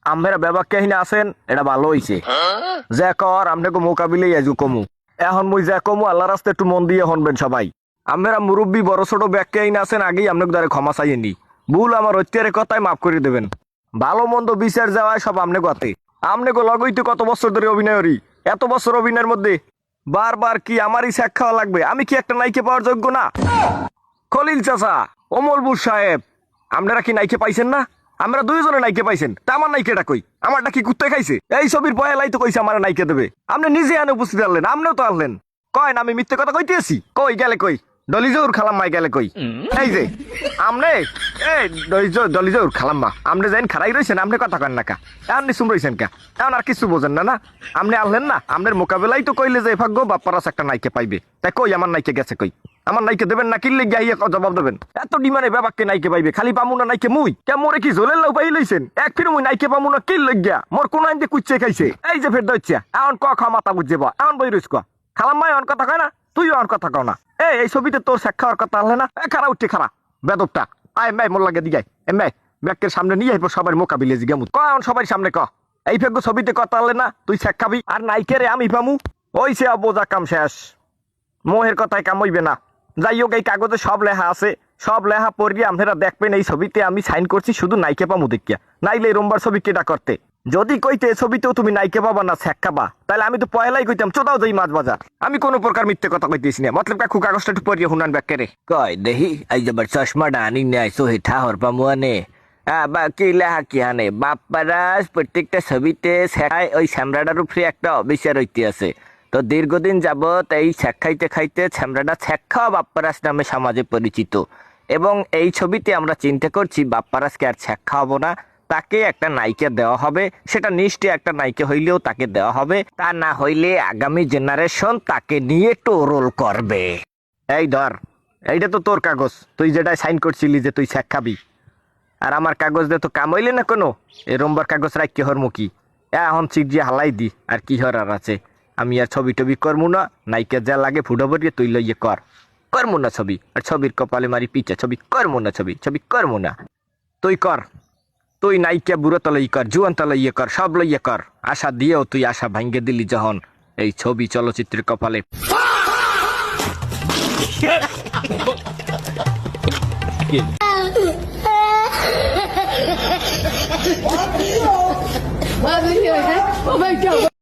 আমরা ব্যাপার কাহিনী আছেন এটা ভালো হইছে যে কর আমনেকে মোকাবিলে আজু কমু এখন মুই যা কমু আল্লাহ রাস্তা একটু মন দিয়ে হনবেন সবাই আমরা মুরব্বী বড় ছোট ব্যাখ্যাহীন আছেন আগেই আপনাকে দ্বারা ক্ষমা চাইনি ভুল আমার অত্যারে কথায় মাফ করে দেবেন ভালো মন্দ বিচার যাওয়ায় সব আমনে গতে আমনেকে লগইতে কত বছর ধরে অভিনয় করি এত বছর অভিনয়ের মধ্যে বারবার কি আমারই শেখ খাওয়া লাগবে আমি কি একটা নাইকে পাওয়ার যোগ্য না খলিল চাচা অমলবুর সাহেব আপনারা কি নাইকে পাইছেন না আমরা দুইজনে নাইকে পাইছেন তা আমার নাইকেটা কই আমারটা কি কুত্তে খাইছে এই ছবির পয়লাই তো কইছে আমার নাইকে দেবে আপনি নিজে আনে উপস্থিত আনলেন আপনিও তো আনলেন কয় না আমি মিথ্যে কথা কইতেছি কই গেলে কই ডলিজোর খালাম্মাই গেলে কই এই যে আমনে এই ডলিজোর খালাম্মা আপনি যাইন খারাই রইছেন আপনি কথা কন না কা এখন নিসুম রইছেন কা এখন আর কিছু বোঝেন না না আপনি আনলেন না আপনার মোকাবেলাই তো কইলে যে ভাগ্য বাপ্পারাস একটা নাইকে পাইবে তাই কই আমার নাইকে গেছে কই আমার নাইকে দেবেন না কিনলে গিয়ে জবাব দেবেন এত ডিমানে ব্যাপারকে নাইকে পাইবে খালি পামু না নাইকে মুই কে মোরে কি জলের লাউ পাই লইছেন এক ফির মুই নাইকে পামু না কিল লইগা মোর কোন আইন দিয়ে কুচ্ছে খাইছে এই যে ফের দইছে এখন ক মাথা বুঝে বা এখন বই রইছ ক খালাম্মাই অন কথা কয় না তুইও অন কথা কও না এই ছবিতে তোর শেখ খাওয়ার কথা আনলে না খারা উঠছে খারা বেদবটা আয় ভাই মোর লাগে দিগাই ভাই ব্যাগের সামনে নিয়ে আইব সবার মোকাবিলে জিগামু ক এখন সবার সামনে ক এই ফেগো ছবিতে কথা আনলে না তুই শেখ খাবি আর নাইকে রে আমি পামু ওইছে বোঝা কাম শেষ মোহের কথায় কাম হইবে না যাই হোক এই কাগজে সব লেখা আছে সব লেখা পড়িয়ে আপনারা দেখবেন এই ছবিতে আমি সাইন করছি শুধু নাইকে পামু দেখিয়া নাইলে রোমবার ছবি কেটা করতে যদি কইতে এই ছবিতেও তুমি নাইকে পাবা না শেখ খাবা তাহলে আমি তো পয়লাই কইতাম চোদাও যাই মাছ বাজার আমি কোনো প্রকার মিথ্যে কথা কইতেছি না মতলব কাকু কাগজটা একটু পড়িয়ে হুনান ব্যাকে রে কয় দেহি এই যাবার চশমাটা আনি নাই সোহে ঠাহর পামু আনে বাকি লেখা কি আনে বাপ্পারাজ প্রত্যেকটা ছবিতে ওই শ্যামরাডার উপরে একটা অবিচার হইতে আছে তো দীর্ঘদিন যাবৎ এই ছ্যাক খাইতে খাইতে ছ্যামরাডা ছ্যাক খাওয়া বাপ্পারাজ নামে সমাজে পরিচিত এবং এই ছবিতে আমরা চিন্তা করছি বাপ্পারাজকে আর ছ্যাক খাওয়াবো না তাকে একটা নায়িকা দেওয়া হবে সেটা নিশ্চয়ই একটা নায়িকা হইলেও তাকে দেওয়া হবে তা না হইলে আগামী জেনারেশন তাকে নিয়ে টোরোল করবে এই ধর এইটা তো তোর কাগজ তুই যেটা সাইন করছিলি যে তুই ছ্যাক খাবি আর আমার কাগজ দিয়ে তো কাম হইলে না কোনো এই রোমবার কাগজ রাখি হরমুখী এখন চিক দিয়ে হালাই দি আর কি হর আর আছে আমি আর ছবি টবি করমু না নায়িকা যা লাগে ফুটো ভরিয়ে তুই লইয়ে করমু না ছবি আর ছবির কপালে মারি পিছা ছবি করমু না ছবি করমু না তুই কর তুই নায়িকা বুড়ো তলে কর জুয়ান তলে কর সব লইয়ে কর আশা দিয়েও তুই আশা ভাঙ্গে দিলি যখন এই ছবি চলচ্চিত্রের কপালে